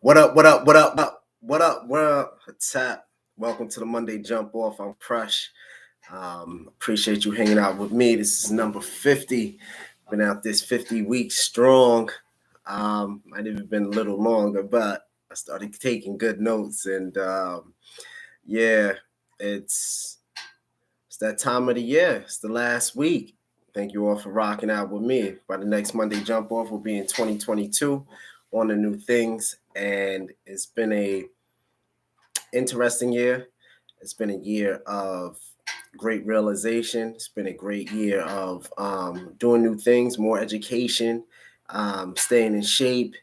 What up? What up? What up? What up? What up? What's up? Welcome to the Monday Jump Off. I'm Khepresh. Appreciate you hanging out with me. This is number 50. Been out this 50 weeks strong. Might have been a little longer, but I started taking good notes, and yeah, it's it's that time of the year. It's the last week. Thank you all for rocking out with me. By the next Monday Jump Off, we'll be in 2022 on the new things, and it's been a interesting year. It's been a year of great realization. It's been a great year of doing new things, more education, staying in shape,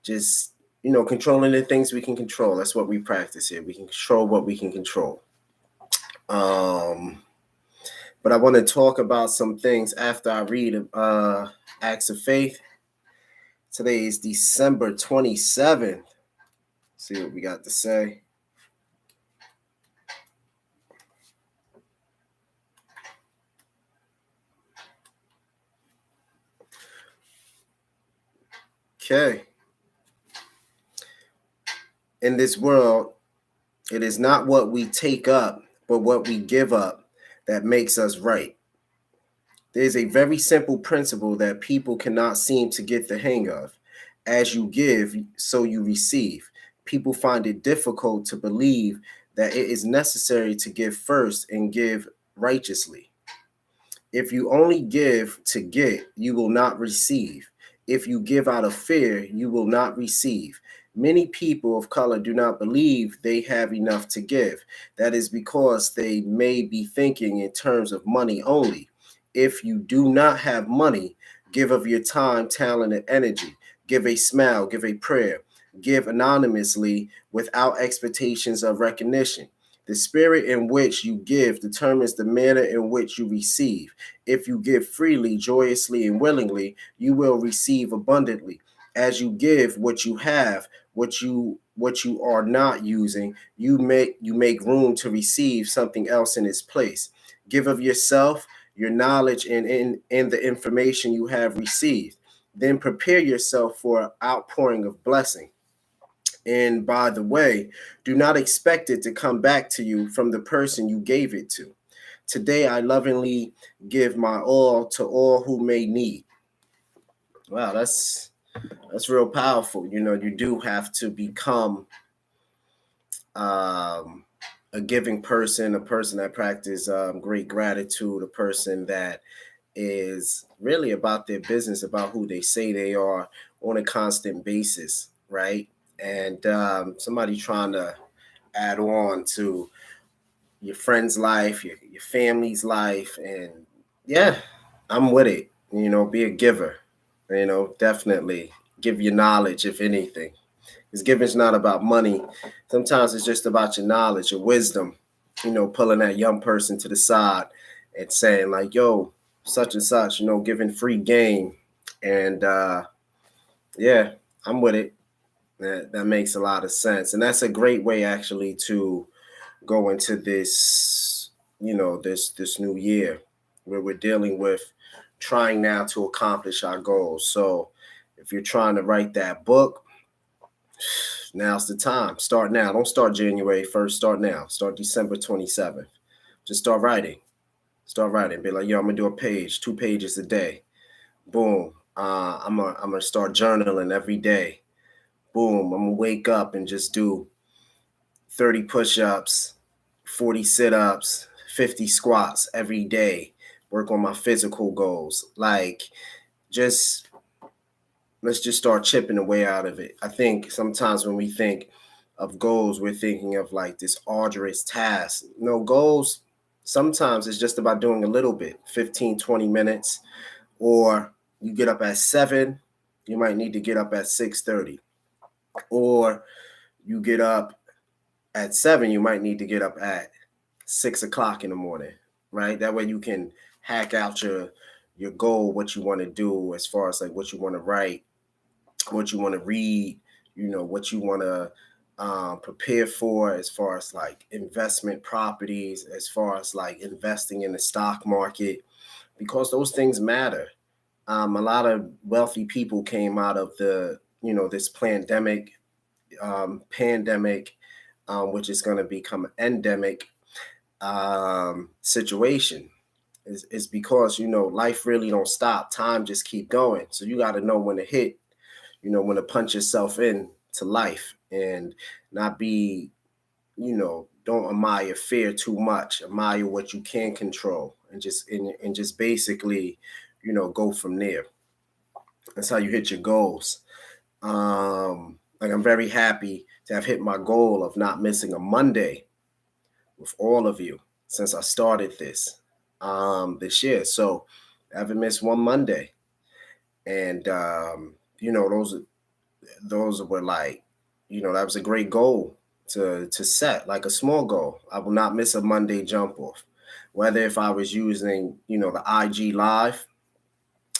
just controlling the things we can control. That's what we practice here. We can control what we can control. But I want to talk about some things after I read Acts of Faith. Today is December 27th. See what we got to say. Okay. In this world, it is not what we take up, but what we give up that makes us right. There's a very simple principle that people cannot seem to get the hang of. As you give, so you receive. People find it difficult to believe that it is necessary to give first and give righteously. If you only give to get, you will not receive. If you give out of fear, you will not receive. Many people of color do not believe they have enough to give. That is because they may be thinking in terms of money only. If you do not have money, give of your time, talent, and energy. Give a smile, give a prayer. Give anonymously without expectations of recognition. The spirit in which you give determines the manner in which you receive. If you give freely, joyously, and willingly, you will receive abundantly. As you give what you have, what you are not using, you make room to receive something else in its place. Give of yourself, your knowledge, and the information you have received. Then prepare yourself for an outpouring of blessing. And by the way, do not expect it to come back to you from the person you gave it to. Today, I lovingly give my all to all who may need. Wow, that's real powerful. You do have to become a giving person, a person that practices great gratitude, a person that is really about their business, about who they say they are on a constant basis, right? And somebody trying to add on to your friend's life, your family's life. And yeah, I'm with it. Be a giver, definitely give your knowledge, if anything. Because giving's not about money. Sometimes it's just about your knowledge, your wisdom, pulling that young person to the side and saying like, yo, such and such, giving free game. And yeah, I'm with it. That makes a lot of sense. And that's a great way actually to go into this, this new year where we're dealing with trying now to accomplish our goals. So if you're trying to write that book, now's the time. Start now. Don't start January 1st. Start now. Start December 27th. Just start writing. Start writing. Be like, yo, I'm going to do a page, 2 pages a day. Boom. I'm gonna start journaling every day. Boom, I'm gonna wake up and just do 30 push-ups, 40 sit-ups, 50 squats every day. Work on my physical goals. Like, let's just start chipping away out of it. I think sometimes when we think of goals, we're thinking of like this arduous task. No, goals, sometimes it's just about doing a little bit, 15, 20 minutes, or you get up at 7, you might need to get up at 6:30. Or you get up at 7, you might need to get up at 6 o'clock in the morning, right? That way you can hack out your goal, what you want to do as far as like what you want to write, what you want to read, what you want to prepare for as far as like investment properties, as far as like investing in the stock market, because those things matter. A lot of wealthy people came out of this pandemic pandemic, which is going to become an endemic situation, is because, life really don't stop. Time just keep going. So you got to know when to hit, when to punch yourself in to life, and not be, don't admire fear too much. Admire what you can control, and just basically, go from there. That's how you hit your goals. Like, I'm very happy to have hit my goal of not missing a Monday with all of you since I started this year. So I haven't missed one Monday. And those were like, that was a great goal to set, like a small goal. I will not miss a Monday jump off. Whether if I was using, the IG live,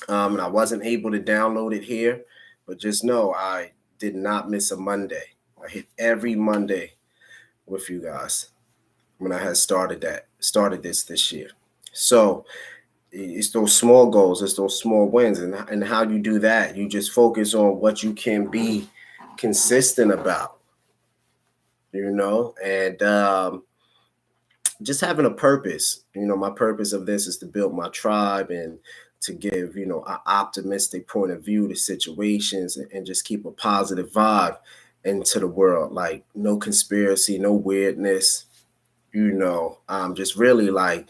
and I wasn't able to download it here, but just know I did not miss a Monday. I hit every Monday with you guys when I had started this year. So it's those small goals, it's those small wins, and how you do that, you just focus on what you can be consistent about, and just having a purpose. My purpose of this is to build my tribe and to give, an optimistic point of view to situations, and just keep a positive vibe into the world. Like, no conspiracy, no weirdness, just really, like,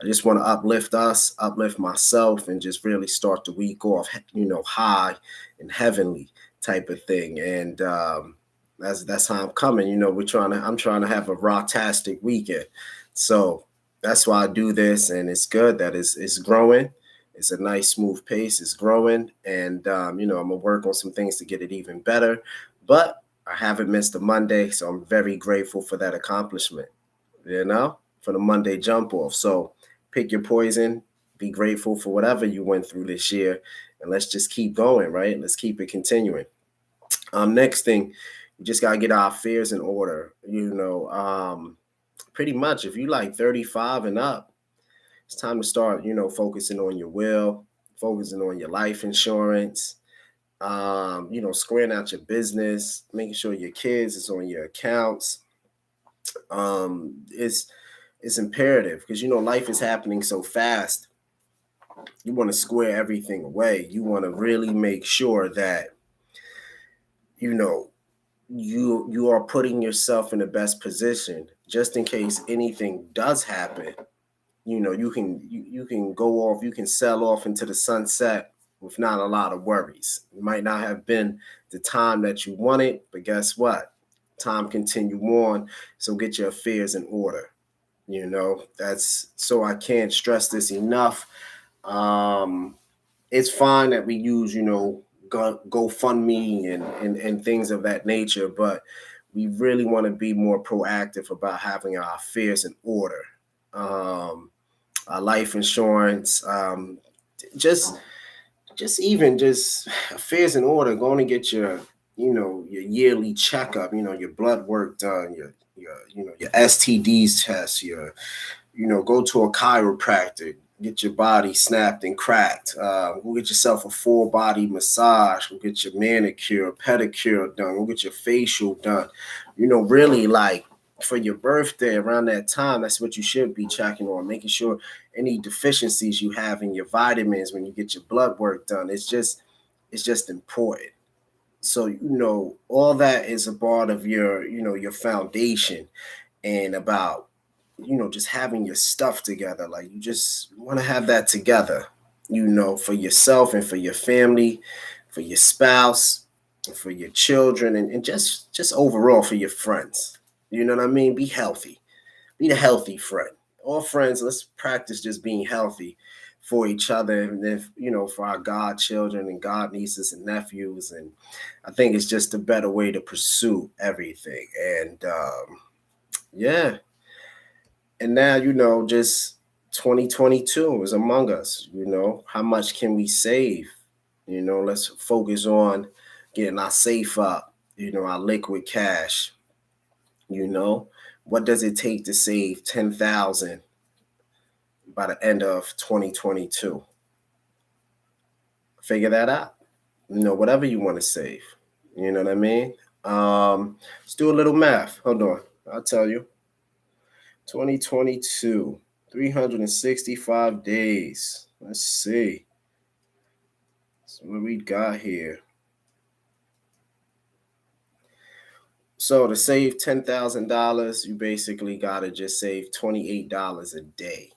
I just want to uplift us, uplift myself, and just really start the week off, high and heavenly type of thing. And that's how I'm coming. I'm trying to have a rocktastic weekend. So that's why I do this, and it's good that it's growing. It's a nice smooth pace. It's growing, and I'm gonna work on some things to get it even better. But I haven't missed a Monday, so I'm very grateful for that accomplishment. For the Monday jump off. So pick your poison. Be grateful for whatever you went through this year, and let's just keep going. Right? Let's keep it continuing. Next thing, we just gotta get our affairs in order. Pretty much, if you like 35 and up, it's time to start, focusing on your will, focusing on your life insurance, squaring out your business, making sure your kids is on your accounts. It's imperative because, life is happening so fast. You want to square everything away. You want to really make sure that, you are putting yourself in the best position just in case anything does happen. You can go off, you can sell off into the sunset with not a lot of worries. It might not have been the time that you wanted, but guess what? Time continue on. So get your affairs in order. That's, so I can't stress this enough. It's fine that we use, GoFundMe and things of that nature, but we really want to be more proactive about having our affairs in order. Our life insurance, just affairs in order. Going to get your, your yearly checkup, your blood work done, your STDs test, go to a chiropractor, get your body snapped and cracked. Go get yourself a full body massage. Go get your manicure, pedicure done. Go get your facial done. Really, like, for your birthday around that time, that's what you should be checking on, making sure any deficiencies you have in your vitamins when you get your blood work done. It's just important. So, all that is a part of your, your foundation, and about, just having your stuff together. Like, you just want to have that together, for yourself and for your family, for your spouse, and for your children, and just overall for your friends. You know what I mean? Be healthy. Be the healthy friend. All friends, let's practice just being healthy for each other, and if, for our godchildren and god nieces and nephews. And I think it's just a better way to pursue everything. And yeah. And now, just 2022 is among us. How much can we save? Let's focus on getting our safe up, our liquid cash. What does it take to save 10,000 by the end of 2022? Figure that out. Whatever you want to save. You know what I mean? Let's do a little math. Hold on. I'll tell you. 2022, 365 days. Let's see. So what we got here. So to save $10,000, you basically gotta just save $28 a day.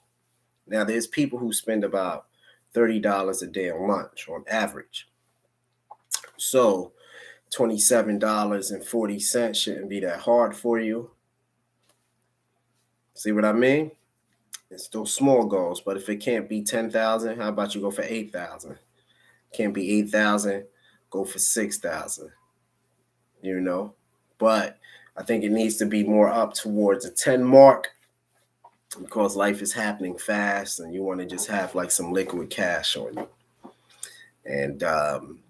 Now there's people who spend about $30 a day on lunch on average. So $27.40 shouldn't be that hard for you. See what I mean? It's still small goals, but if it can't be 10,000, how about you go for 8,000? Can't be 8,000, go for 6,000. You know, but I think it needs to be more up towards a 10 mark because life is happening fast, and you want to just have like some liquid cash on you. And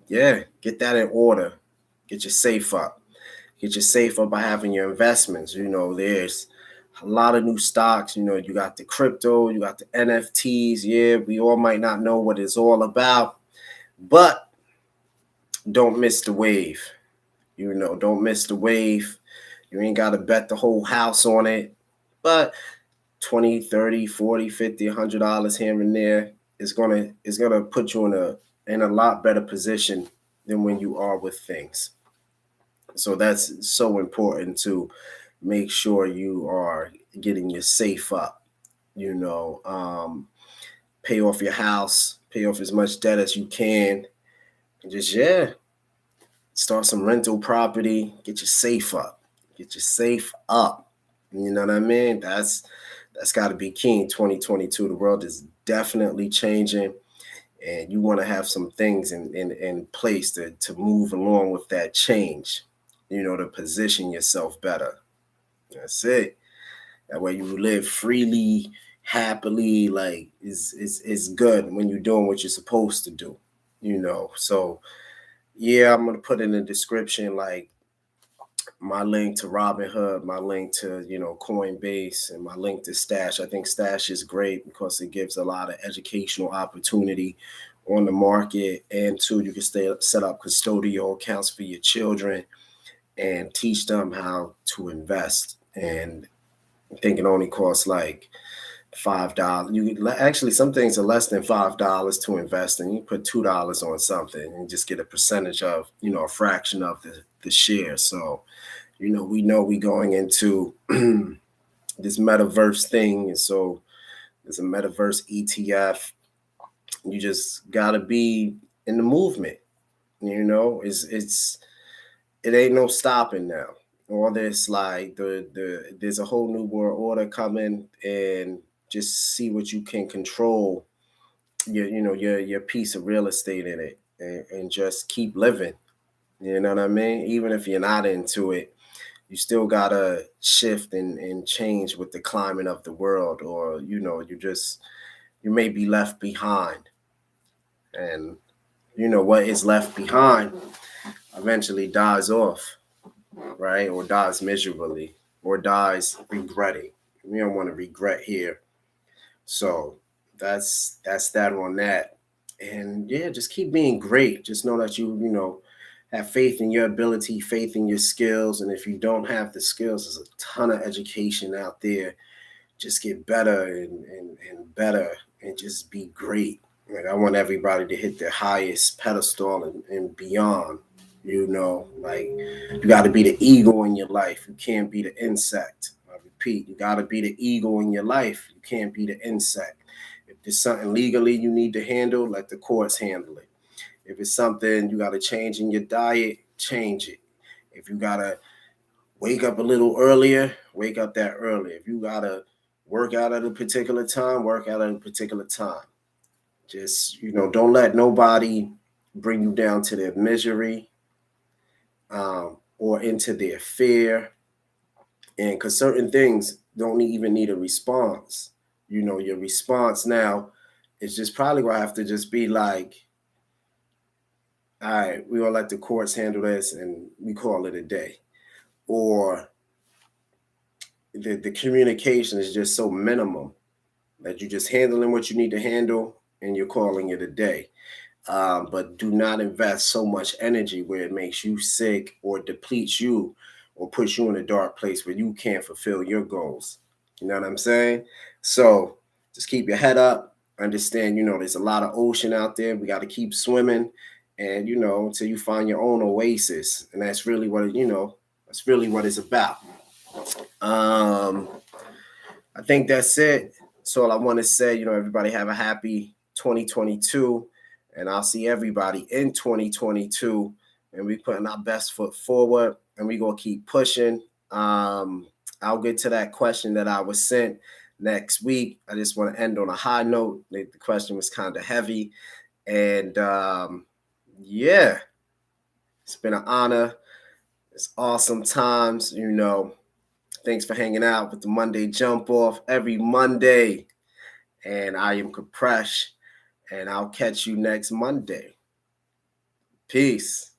yeah, get that in order. Get your safe up. Get your safe up by having your investments. You know, there's a lot of new stocks. You know, you got the crypto, you got the NFTs. Yeah, we all might not know what it's all about, but don't miss the wave. You know, don't miss the wave. You ain't got to bet the whole house on it, but 20, 30, 40, 50, $100 here and there is gonna put you in a lot better position than when you are with things. So that's so important to make sure you are getting your safe up. You know, pay off your house, pay off as much debt as you can, and just start some rental property, get your safe up, get your safe up. You know what I mean? That's got to be key in 2022. The world is definitely changing, and you want to have some things in place to move along with that change, you know, to position yourself better. That's it. That way you live freely, happily, like is good when you're doing what you're supposed to do, you know. So yeah, I'm gonna put in the description like my link to RobinHood, my link to, you know, Coinbase, and my link to Stash. I think Stash is great because it gives a lot of educational opportunity on the market. And two, you can set up custodial accounts for your children and teach them how to invest. And I think it only costs like $5. You actually, some things are less than $5 to invest, and you put $2 on something and just get a percentage of, you know, a fraction of the share. So you know we going into this metaverse thing, and so there's a metaverse ETF. You just gotta be in the movement. You know, it ain't no stopping now. All this like there's a whole new world order coming, and just see what you can control. Your piece of real estate in it, and just keep living. You know what I mean? Even if you're not into it, you still gotta shift and change with the climate of the world, or you know, you may be left behind. And you know what is left behind eventually dies off, right? Or dies miserably, or dies regretting. We don't want to regret here. So that's that on that. And yeah, just keep being great. Just know that you know, have faith in your ability, faith in your skills. And if you don't have the skills, there's a ton of education out there. Just get better and better, and just be great. Like I want everybody to hit their highest pedestal and beyond. You know, like you got to be the eagle in your life. You can't be the insect. I repeat, you got to be the eagle in your life. You can't be the insect. If there's something legally you need to handle, let the courts handle it. If it's something you got to change in your diet, change it. If you got to wake up a little earlier, wake up that early. If you got to work out at a particular time, work out at a particular time. Just, you know, don't let nobody bring you down to their misery, or into their fear. And because certain things don't even need a response. You know, your response now is just probably going to have to just be like, all right, we're going to let the courts handle this and we call it a day. Or the communication is just so minimum that you're just handling what you need to handle and you're calling it a day. But do not invest so much energy where it makes you sick or depletes you or puts you in a dark place where you can't fulfill your goals. You know what I'm saying? So just keep your head up. Understand, there's a lot of ocean out there. We got to keep swimming, and until you find your own oasis, and that's really that's really what it's about. Um, I think that's it. That's all I want to say. Everybody have a happy 2022, and I'll see everybody in 2022. And we putting our best foot forward, and we gonna keep pushing. I'll get to that question that I was sent next week. I just want to end on a high note. The question was kind of heavy, and yeah, it's been an honor. It's awesome times. Thanks for hanging out with the Monday Jump Off every Monday. And I am Khepresh, and I'll catch you next Monday. Peace.